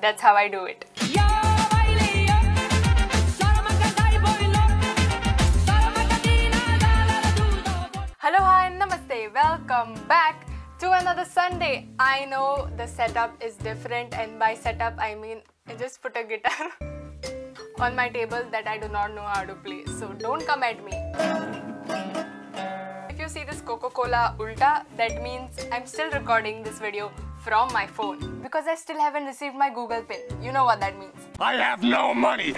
That's how I do it. Hello, hi, namaste. Welcome back to another Sunday. I know the setup is different, and by setup I mean I just put a guitar on my table that I do not know how to play. So don't come at me. If you see this Coca-Cola ulta, that means I'm still recording this video from my phone because I still haven't received my Google Pin. You know what that means. I have no money!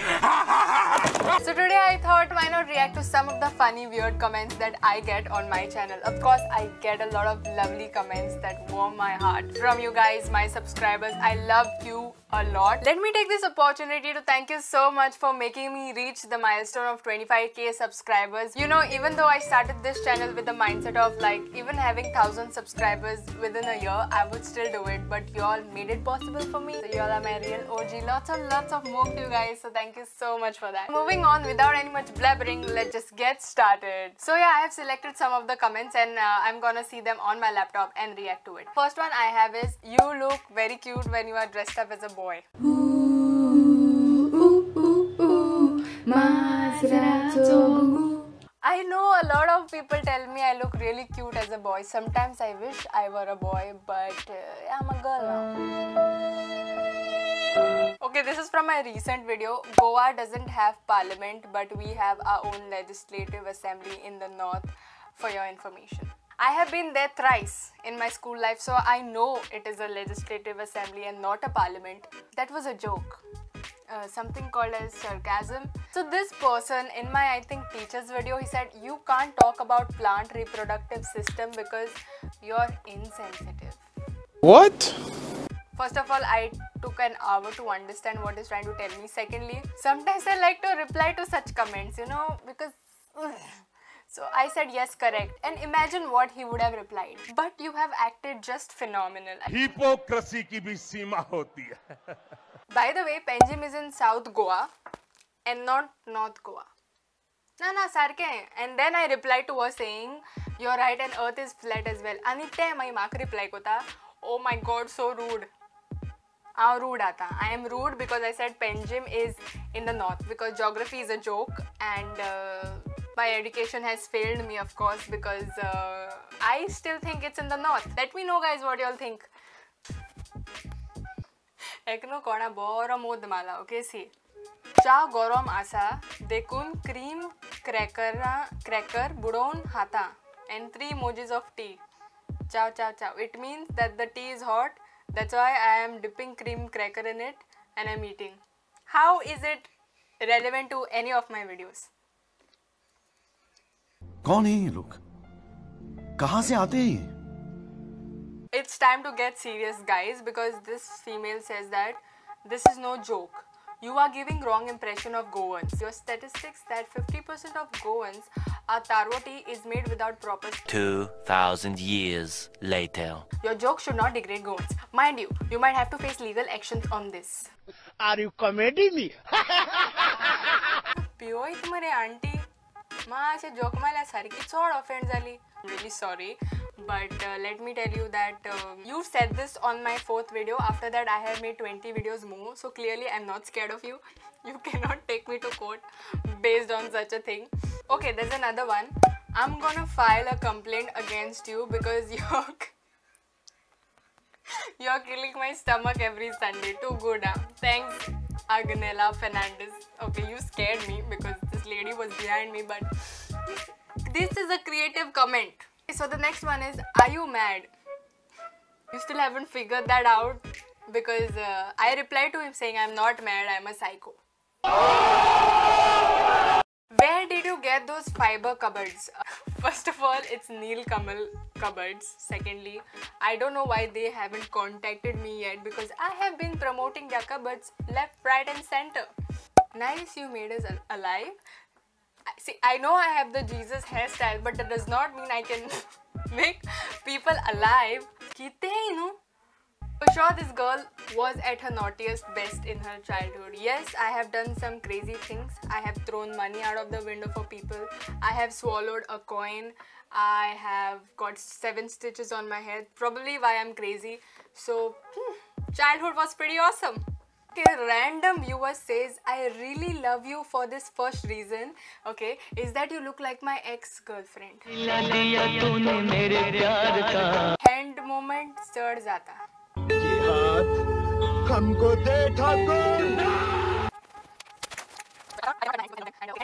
So today I thought why not react to some of the funny weird comments that I get on my channel. Of course I get a lot of lovely comments that warm my heart from you guys, my subscribers. I love you a lot. Let me take this opportunity to thank you so much for making me reach the milestone of 25k subscribers. You know, even though I started this channel with the mindset of like even having 1000 subscribers within a year, I would still do it, but y'all made it possible for me. So y'all are my real OG. Lots of more to you guys, so thank you so much for that. Moving on, without any much blabbering, let's just get started. So yeah, I have selected some of the comments and I'm gonna see them on my laptop and react to it. First one I have is, you look very cute when you are dressed up as a boy. I know a lot of people tell me I look really cute as a boy. Sometimes I wish I were a boy, but I'm a girl now. Okay, this is from my recent video. Goa doesn't have parliament, but we have our own legislative assembly in the north, for your information. I have been there thrice in my school life, so I know it is a legislative assembly and not a parliament. That was a joke. Something called as sarcasm. So this person in my I think teacher's video, he said you can't talk about plant reproductive system because you're insensitive. What? First of all, I took an hour to understand what he's trying to tell me. Secondly, sometimes I like to reply to such comments, you know, because so I said yes, correct, and imagine what he would have replied. But you have acted just phenomenal. Hypocrisy की भी सीमा होती है. By the way, Panjim is in South Goa and not North Goa. Na, sarke hain. And then I replied to her saying, you're right and earth is flat as well. Anitya, my mark reply ko tha, oh my god, so rude. Rude aata. I am rude because I said Panjim is in the north because geography is a joke and my education has failed me, of course, because I still think it's in the north. Let me know guys what y'all think. Ekno kona bora mod mala, okay, see. Cha gorom asa, dekun cream cracker budon hata, and 3 emojis of tea. Chow. It means that the tea is hot. That's why I am dipping cream cracker in it and I'm eating. How is it relevant to any of my videos? कौन है ये लोग? कहाँ से आते हैं ये? It's time to get serious, guys, because this female says that this is no joke. You are giving wrong impression of Goans. Your statistics that 50% of Goans are tarwa tea is made without proper 2,000 years later. Your joke should not degrade Goans. Mind you, you might have to face legal actions on this. Are you committing me? Pioi tumare auntie. Ma असे joke मला सारखी चोड offend झाली. I'm really sorry, but let me tell you that you said this on my 4th video. After that I have made 20 videos more, so clearly I'm not scared of you. You cannot take me to court based on such a thing. Okay, there's another one. I'm gonna file a complaint against you because you're killing my stomach every Sunday. Too good, huh? Thanks, Agnella Fernandez. Okay, you scared me because this lady was behind me, but this is a creative comment. So the next one is, are you mad? You still haven't figured that out because I replied to him saying I'm not mad, I'm a psycho. Where did you get those fiber cupboards? First of all, it's Neil Kamal cupboards. Secondly, I don't know why they haven't contacted me yet because I have been promoting their cupboards left, right and center. Nice, you made us alive. See, I know I have the Jesus hairstyle, but that does not mean I can make people alive. For sure, this girl was at her naughtiest best in her childhood. Yes, I have done some crazy things. I have thrown money out of the window for people. I have swallowed a coin. I have got 7 stitches on my head. Probably why I'm crazy. So, childhood was pretty awesome. Okay, random viewer says, I really love you for this first reason. Okay, is that you look like my ex-girlfriend. Hand moment चढ़ जाता. हमको दे Thakur.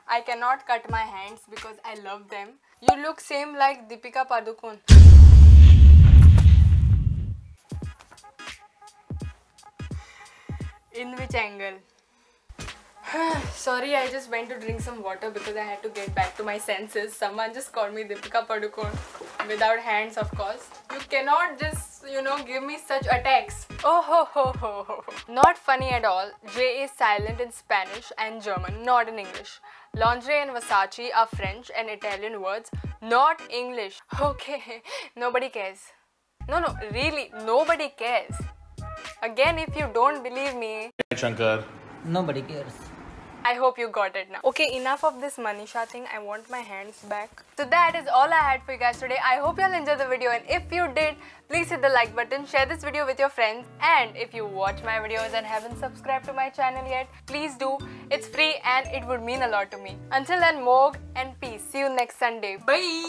I cannot cut my hands because I love them. You look same like Deepika Padukone. In which angle? Sorry, I just went to drink some water because I had to get back to my senses. Someone just called me Deepika Padukone. Without hands, of course. You cannot just, give me such attacks. Oh ho ho ho ho. Not funny at all. J is silent in Spanish and German, not in English. Lingerie and Versace are French and Italian words, not English. Okay, nobody cares. No, really, nobody cares. Again, if you don't believe me, Shankar. Nobody cares. I hope you got it now. Okay, enough of this Manisha thing. I want my hands back. So that is all I had for you guys today. I hope you all enjoyed the video, and if you did, please hit the like button, share this video with your friends, and if you watch my videos and haven't subscribed to my channel yet, please do. It's free and it would mean a lot to me. Until then, Moog and peace. See you next Sunday. Bye!